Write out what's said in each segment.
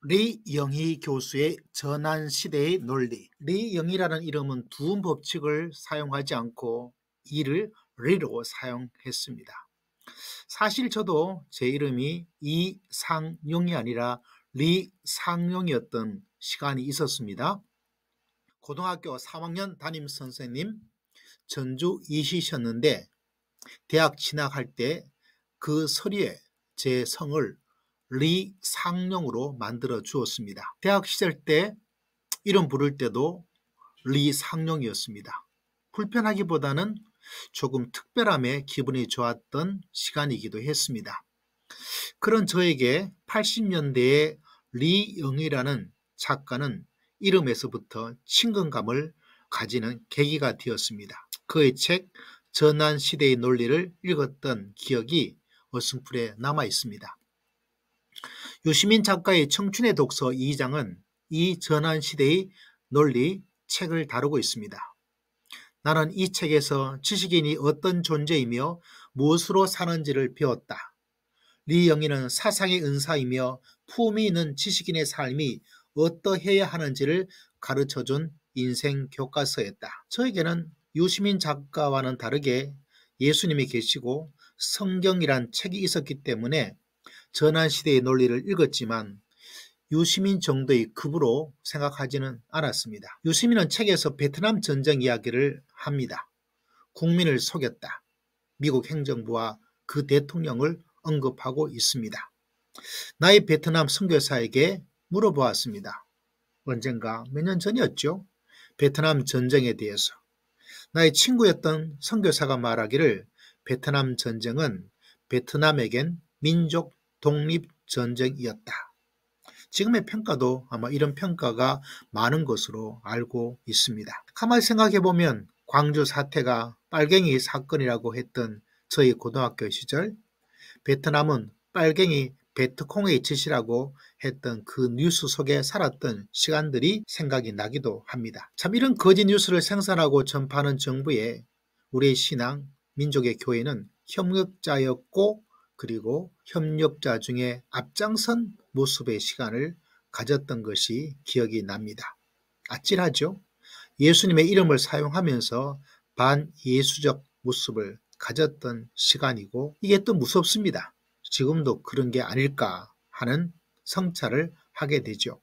리영희 교수의 전환시대의 논리. 리영희라는 이름은 두 법칙을 사용하지 않고 이를 리로 사용했습니다. 사실 저도 제 이름이 이상용이 아니라 리상용이었던 시간이 있었습니다. 고등학교 3학년 담임선생님 전주 이시셨는데 대학 진학할 때 그 서류에 제 성을 리상용으로 만들어 주었습니다. 대학 시절 때 이름 부를 때도 리상용이었습니다. 불편하기보다는 조금 특별함에 기분이 좋았던 시간이기도 했습니다. 그런 저에게 80년대에 리영희라는 작가는 이름에서부터 친근감을 가지는 계기가 되었습니다. 그의 책 전환시대의 논리를 읽었던 기억이 어슴풀에 남아 있습니다. 유시민 작가의 청춘의 독서 2장은 이 전환시대의 논리 책을 다루고 있습니다. 나는 이 책에서 지식인이 어떤 존재이며 무엇으로 사는지를 배웠다. 리영희는 사상의 은사이며 품위 있는 지식인의 삶이 어떠해야 하는지를 가르쳐준 인생 교과서였다. 저에게는 유시민 작가와는 다르게 예수님이 계시고 성경이란 책이 있었기 때문에 전환시대의 논리를 읽었지만 유시민 정도의 급으로 생각하지는 않았습니다. 유시민은 책에서 베트남 전쟁 이야기를 합니다. 국민을 속였다. 미국 행정부와 그 대통령을 언급하고 있습니다. 나의 베트남 선교사에게 물어보았습니다. 언젠가 몇 년 전이었죠. 베트남 전쟁에 대해서. 나의 친구였던 선교사가 말하기를 베트남 전쟁은 베트남에겐 민족 독립전쟁이었다. 지금의 평가도 아마 이런 평가가 많은 것으로 알고 있습니다. 가만히 생각해보면 광주 사태가 빨갱이 사건이라고 했던 저희 고등학교 시절, 베트남은 빨갱이 베트콩의 짓이라고 했던 그 뉴스 속에 살았던 시간들이 생각이 나기도 합니다. 참 이런 거짓 뉴스를 생산하고 전파하는 정부에 우리의 신앙, 민족의 교회는 협력자였고 그리고 협력자 중에 앞장선 모습의 시간을 가졌던 것이 기억이 납니다. 아찔하죠? 예수님의 이름을 사용하면서 반예수적 모습을 가졌던 시간이고 이게 또 무섭습니다. 지금도 그런 게 아닐까 하는 성찰을 하게 되죠.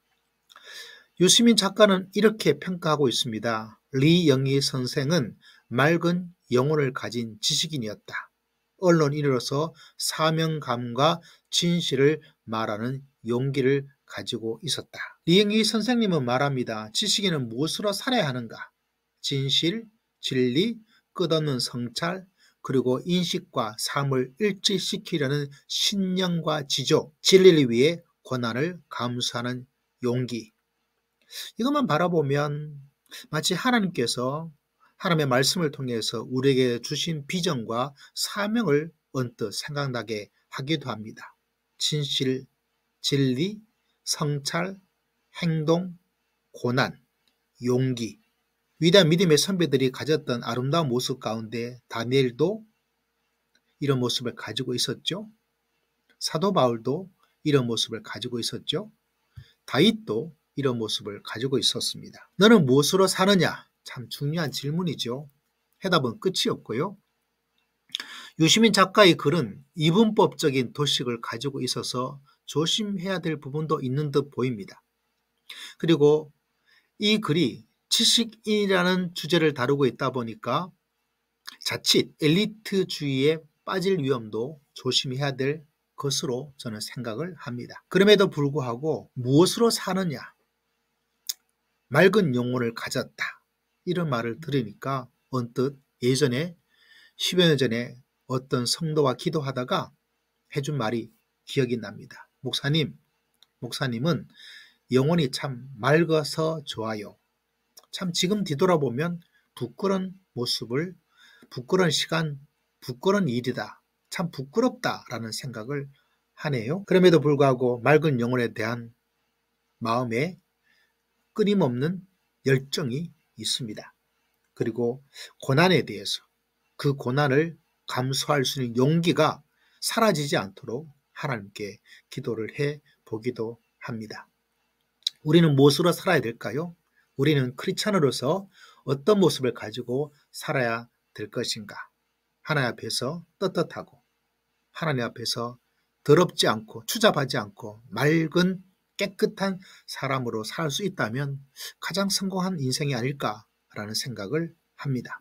유시민 작가는 이렇게 평가하고 있습니다. 리영희 선생은 맑은 영혼을 가진 지식인이었다. 언론인으로서 사명감과 진실을 말하는 용기를 가지고 있었다. 리영희 선생님은 말합니다. 지식인은 무엇으로 살아야 하는가? 진실, 진리, 끝없는 성찰, 그리고 인식과 삶을 일치시키려는 신념과 지조, 진리를 위해 고난을 감수하는 용기. 이것만 바라보면 마치 하나님께서 하나님의 말씀을 통해서 우리에게 주신 비전과 사명을 언뜻 생각나게 하기도 합니다. 진실, 진리, 성찰, 행동, 고난, 용기. 위대한 믿음의 선배들이 가졌던 아름다운 모습 가운데 다니엘도 이런 모습을 가지고 있었죠. 사도 바울도 이런 모습을 가지고 있었죠. 다윗도 이런 모습을 가지고 있었습니다. 너는 무엇으로 사느냐? 참 중요한 질문이죠. 해답은 끝이 없고요. 유시민 작가의 글은 이분법적인 도식을 가지고 있어서 조심해야 될 부분도 있는 듯 보입니다. 그리고 이 글이 지식인이라는 주제를 다루고 있다 보니까 자칫 엘리트주의에 빠질 위험도 조심해야 될 것으로 저는 생각을 합니다. 그럼에도 불구하고 무엇으로 사느냐? 맑은 영혼을 가졌다. 이런 말을 들으니까 언뜻 예전에 10여 년 전에 어떤 성도와 기도하다가 해준 말이 기억이 납니다. 목사님은 영혼이 참 맑아서 좋아요. 참 지금 뒤돌아보면 부끄러운 모습을, 부끄러운 시간, 부끄러운 일이다. 참 부끄럽다라는 생각을 하네요. 그럼에도 불구하고 맑은 영혼에 대한 마음에 끊임없는 열정이 있습니다. 그리고 고난에 대해서 그 고난을 감수할 수 있는 용기가 사라지지 않도록 하나님께 기도를 해 보기도 합니다. 우리는 무엇으로 살아야 될까요? 우리는 크리스찬으로서 어떤 모습을 가지고 살아야 될 것인가? 하나님 앞에서 떳떳하고 하나님 앞에서 더럽지 않고 추잡하지 않고 맑은 깨끗한 사람으로 살 수 있다면 가장 성공한 인생이 아닐까라는 생각을 합니다.